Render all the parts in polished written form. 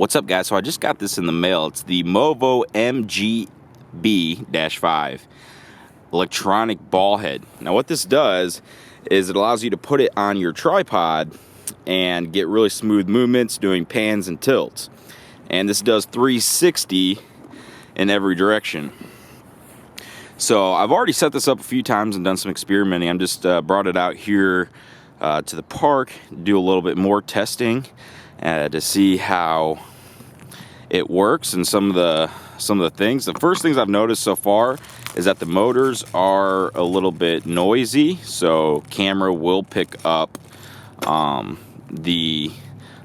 What's up, guys? So I just got this in the mail. It's the Movo MGB-5 electronic ball head. Now what this does is it allows you to put it on your tripod and get really smooth movements doing pans and tilts. And this does 360 in every direction. So I've already set this up a few times and done some experimenting. I'm just brought it out here to the park, do a little bit more testing to see how it works and some of the things. The first things I've noticed so far is that the motors are a little bit noisy, so camera will pick up the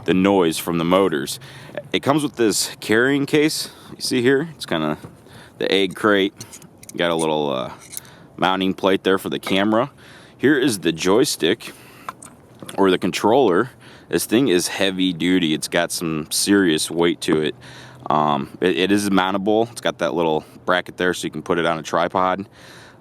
noise from the motors. It comes with this carrying case. You see here, it's kind of the egg crate. Got a little mounting plate there for the camera. Here is the joystick or the controller. This thing is heavy duty. It's got some serious weight to it. It is mountable. It's got that little bracket there so you can put it on a tripod.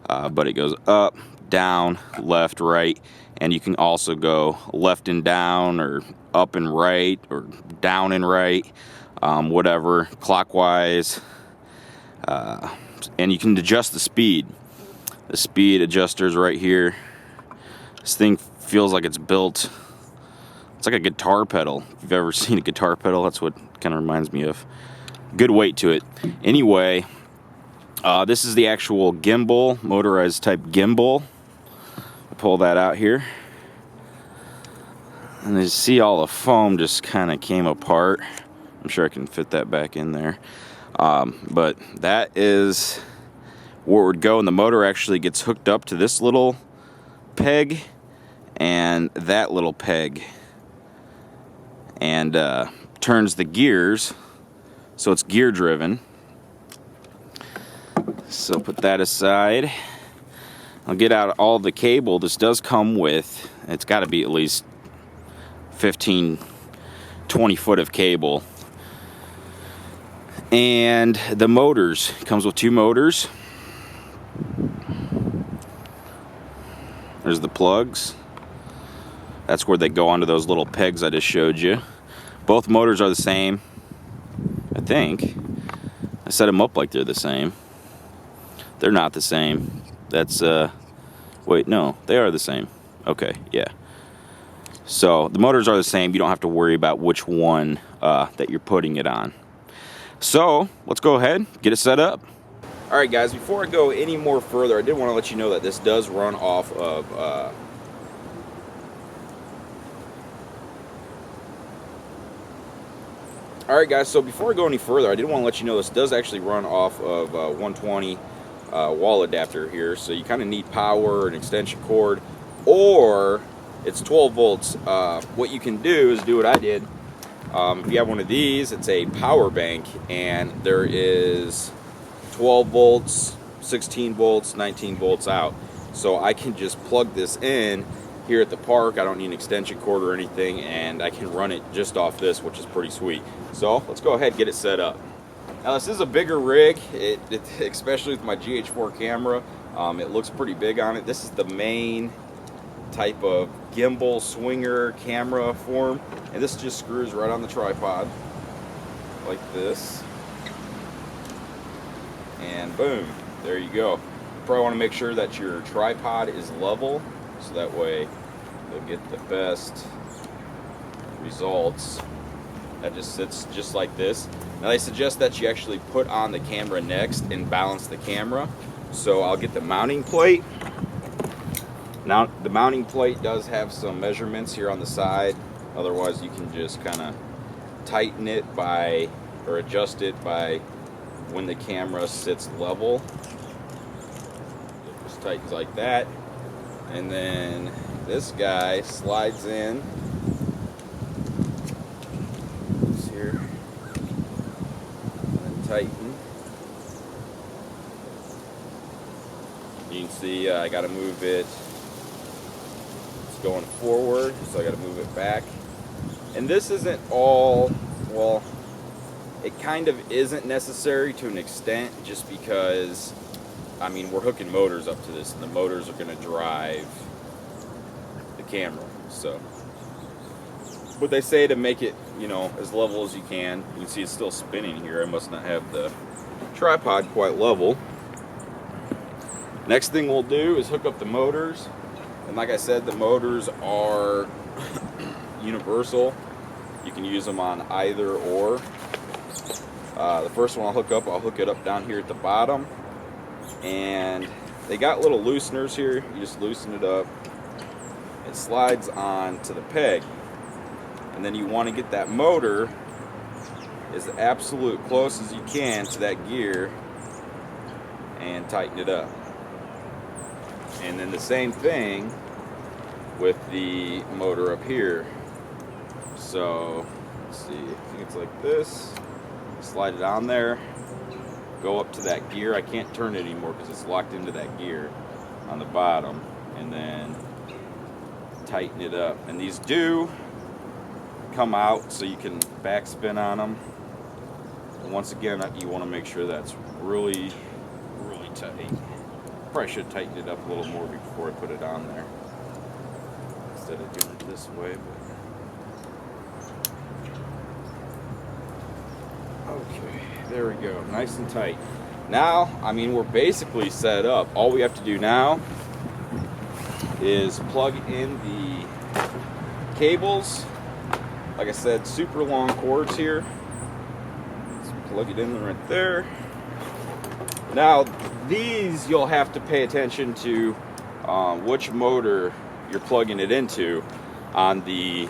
But it goes up, down, left, right. And you can also go left and down, or up and right, or down and right, whatever, clockwise. And you can adjust the speed. The speed adjuster's right here. This thing feels like it's built. It's like a guitar pedal. If you've ever seen a guitar pedal, that's what it kind of reminds me of. Good weight to it. Anyway, this is the actual gimbal, motorized type gimbal. I'll pull that out here. And you see all the foam just kind of came apart. I'm sure I can fit that back in there. But that is where it would go, and the motor actually gets hooked up to this little peg and that little peg, and turns the gears, so it's gear driven. So put that aside. I'll get out all the cable. This does come with, it's got to be at least 15-20 foot of cable. And the motors, it comes with 2 motors. There's the plugs. That's where they go onto those little pegs I just showed you. Both motors are the same, I think. I set them up like they're the same. They're not the same. That's, wait, no, they are the same. Okay, yeah. So the motors are the same. You don't have to worry about which one that you're putting it on. So let's go ahead, get it set up. All right, guys, before I go any more further, I did want to let you know that this does run off of all right, guys, so before I go any further, I did want to let you know this does actually run off of 120 wall adapter here. So you kind of need power, an extension cord, or it's 12 volts. What you can do is do what I did. If you have one of these, it's a power bank, and there is 12 volts, 16 volts, 19 volts out. So I can just plug this in here at the park. I don't need an extension cord or anything, and I can run it just off this, which is pretty sweet. So let's go ahead and get it set up. Now this is a bigger rig, especially with my GH4 camera. It looks pretty big on it. This is the main type of gimbal swinger camera form, and this just screws right on the tripod like this, and boom, there you go. You probably want to make sure that your tripod is level, so that way you'll get the best results. That just sits just like this. Now they suggest that you actually put on the camera next and balance the camera. So I'll get the mounting plate. Now the mounting plate does have some measurements here on the side. Otherwise you can just kind of tighten it by, or adjust it by when the camera sits level. It just tightens like that. And then this guy slides in. This here. And tighten. You can see I got to move it. It's going forward, so I got to move it back. And this isn't all, well, it kind of isn't necessary to an extent, just because, I mean, we're hooking motors up to this, and the motors are going to drive the camera. So But they say to make it, you know, as level as you can. You can see it's still spinning here. I must not have the tripod quite level. Next thing we'll do is hook up the motors. And like I said, the motors are universal. You can use them on either or. The first one I'll hook it up down here at the bottom. And they got little looseners here. You just loosen it up. It slides on to the peg. And then you want to get that motor as absolute close as you can to that gear and tighten it up. And then the same thing with the motor up here. So let's see, I think it's like this. Slide it on there, go up to that gear. I can't turn it anymore because it's locked into that gear on the bottom, and then tighten it up. And these do come out so you can backspin on them. And once again, you want to make sure that's really tight. Probably should tighten it up a little more before I put it on there instead of doing it this way. Okay, there we go, nice and tight. Now, I mean, we're basically set up. All we have to do now is plug in the cables. Like I said, super long cords here. Let's plug it in right there. Now, these you'll have to pay attention to which motor you're plugging it into on the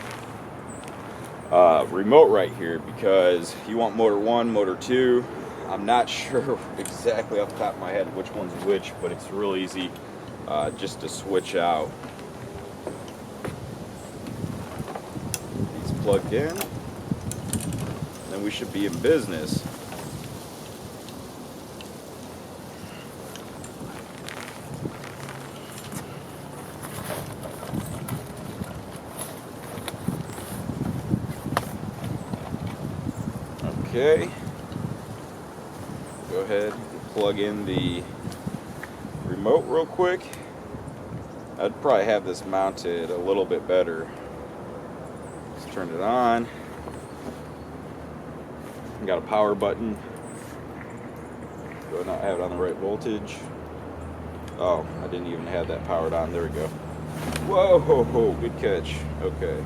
remote right here, because you want motor 1, motor 2. I'm not sure exactly off the top of my head which one's which, but it's real easy just to switch out. These plugged in, then we should be in business. Okay, go ahead and plug in the remote real quick. I'd probably have this mounted a little bit better. Let's turn it on. Got a power button. Do I not have it on the right voltage? Oh, I didn't even have that powered on. There we go. Whoa, good catch. Okay.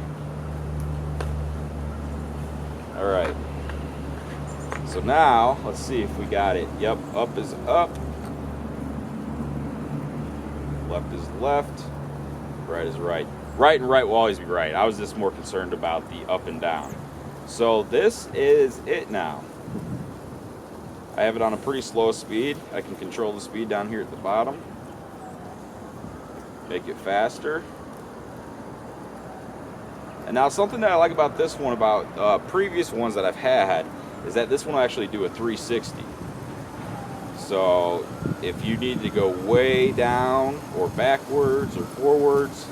All right. So now, let's see if we got it. Yep, up is up. Left is left. Right is right. Right and right will always be right. I was just more concerned about the up and down. So this is it now. I have it on a pretty slow speed. I can control the speed down here at the bottom. Make it faster. And now something that I like about this one, about previous ones that I've had, is that this one will actually do a 360. So if you need to go way down or backwards or forwards,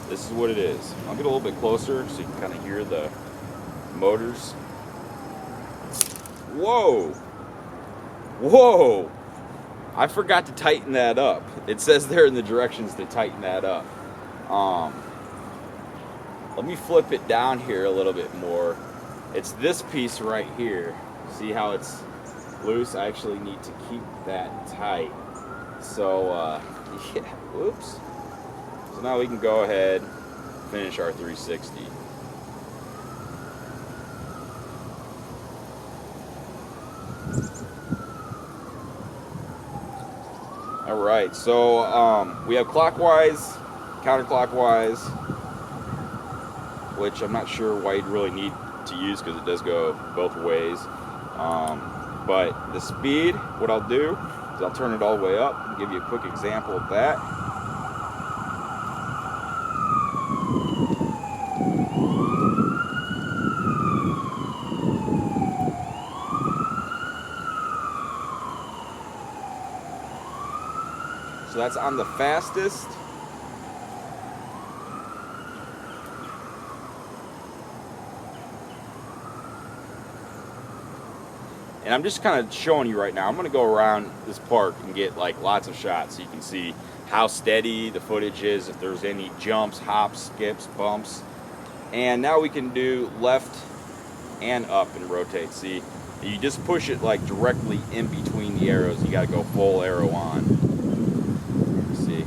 this is what it is. I'll get a little bit closer so you can kind of hear the motors. Whoa! Whoa! I forgot to tighten that up. It says there in the directions to tighten that up. Let me flip it down here a little bit more. It's this piece right here. See how it's loose? I actually need to keep that tight. So, yeah, whoops. So now we can go ahead and finish our 360. All right, so we have clockwise, counterclockwise, which I'm not sure why you'd really need to use because it does go both ways. But the speed, what I'll do is I'll turn it all the way up and give you a quick example of that. So that's on the fastest. And I'm just kind of showing you right now. I'm going to go around this park and get like lots of shots so you can see how steady the footage is, if there's any jumps, hops, skips, bumps. And now we can do left and up and rotate. See, you just push it like directly in between the arrows. You got to go full arrow on. See,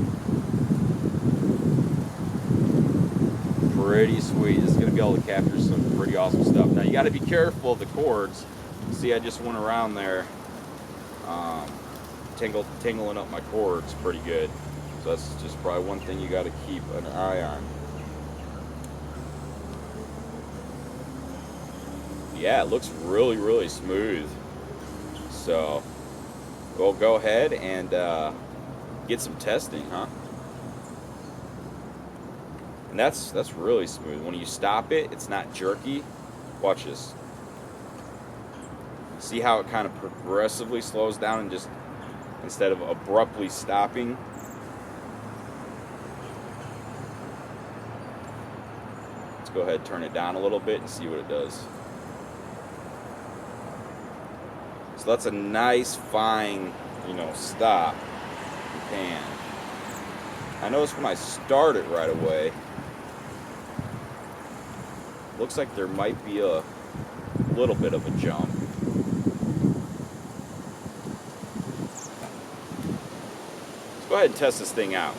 pretty sweet. This is going to be able to capture some pretty awesome stuff. Now you got to be careful of the cords. See, I just went around there tangling up my cords pretty good. So that's just probably one thing you got to keep an eye on. Yeah, it looks really, really smooth. So we'll go ahead and get some testing, huh? And that's really smooth. When you stop it, it's not jerky. Watch this. See how it kind of progressively slows down and just instead of abruptly stopping. Let's go ahead and turn it down a little bit and see what it does. So that's a nice, fine, stop in pan. I noticed when I start it right away, looks like there might be a little bit of a jump. Let's go ahead and test this thing out.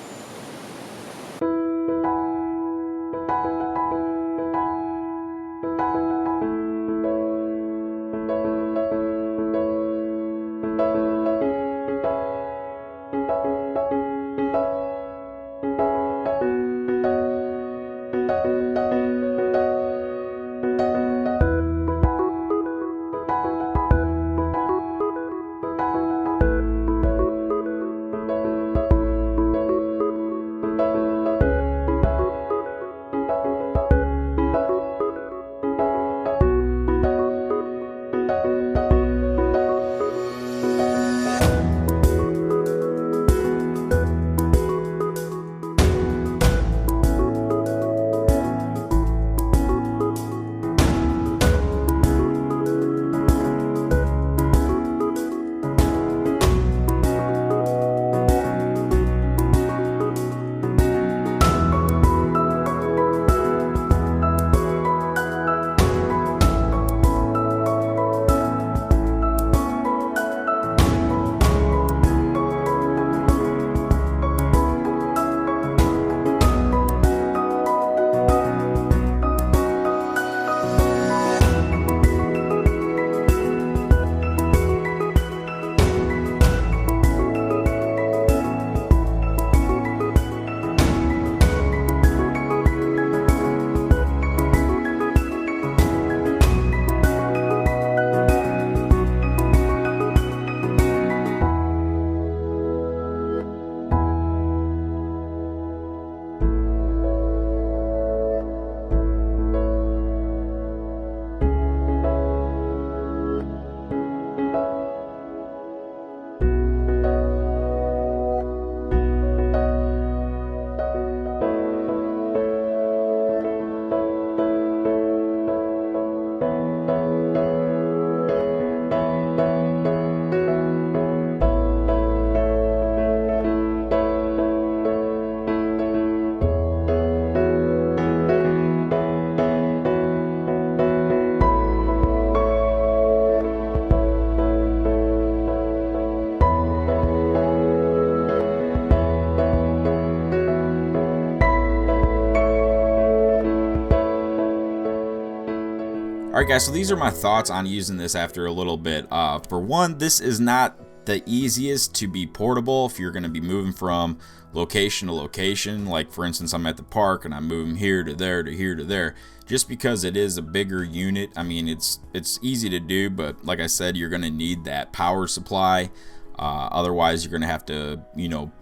Alright guys, so these are my thoughts on using this after a little bit. For one, this is not the easiest to be portable if you're going to be moving from location to location. Like for instance, I'm at the park and I'm moving here to there to here to there. Just because it is a bigger unit, I mean it's easy to do, but like I said, you're going to need that power supply. Otherwise, you're going to have to,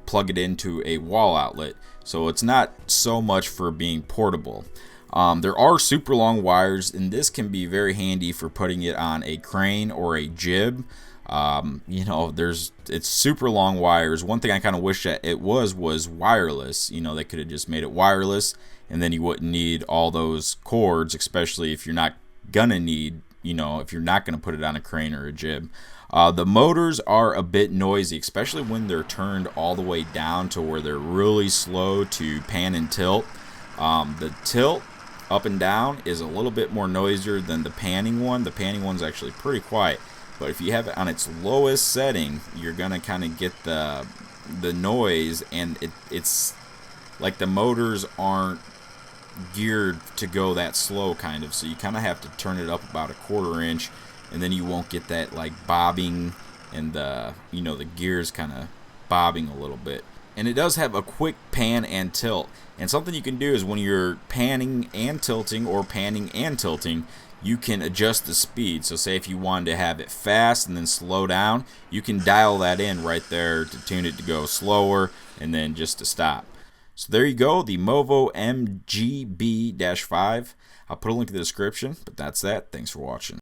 plug it into a wall outlet. So it's not so much for being portable. There are super long wires, and this can be very handy for putting it on a crane or a jib. It's super long wires. One thing I kind of wish that it was wireless. They could have just made it wireless, and then you wouldn't need all those cords, especially if you're not gonna need, if you're not gonna put it on a crane or a jib. The motors are a bit noisy, especially when they're turned all the way down to where they're really slow to pan and tilt. The tilt up and down is a little bit more noisier than the panning one. The panning one's actually pretty quiet. But if you have it on its lowest setting, you're going to kind of get the noise, and it's like the motors aren't geared to go that slow kind of, so you kind of have to turn it up about a 1/4 inch, and then you won't get that like bobbing and the the gears kind of bobbing a little bit. And it does have a quick pan and tilt, and something you can do is when you're panning and tilting or panning and tilting, you can adjust the speed. So say if you wanted to have it fast and then slow down, you can dial that in right there to tune it to go slower and then just to stop. So there you go, the Movo MGB-5. I'll put a link in the description, but that's that. Thanks for watching.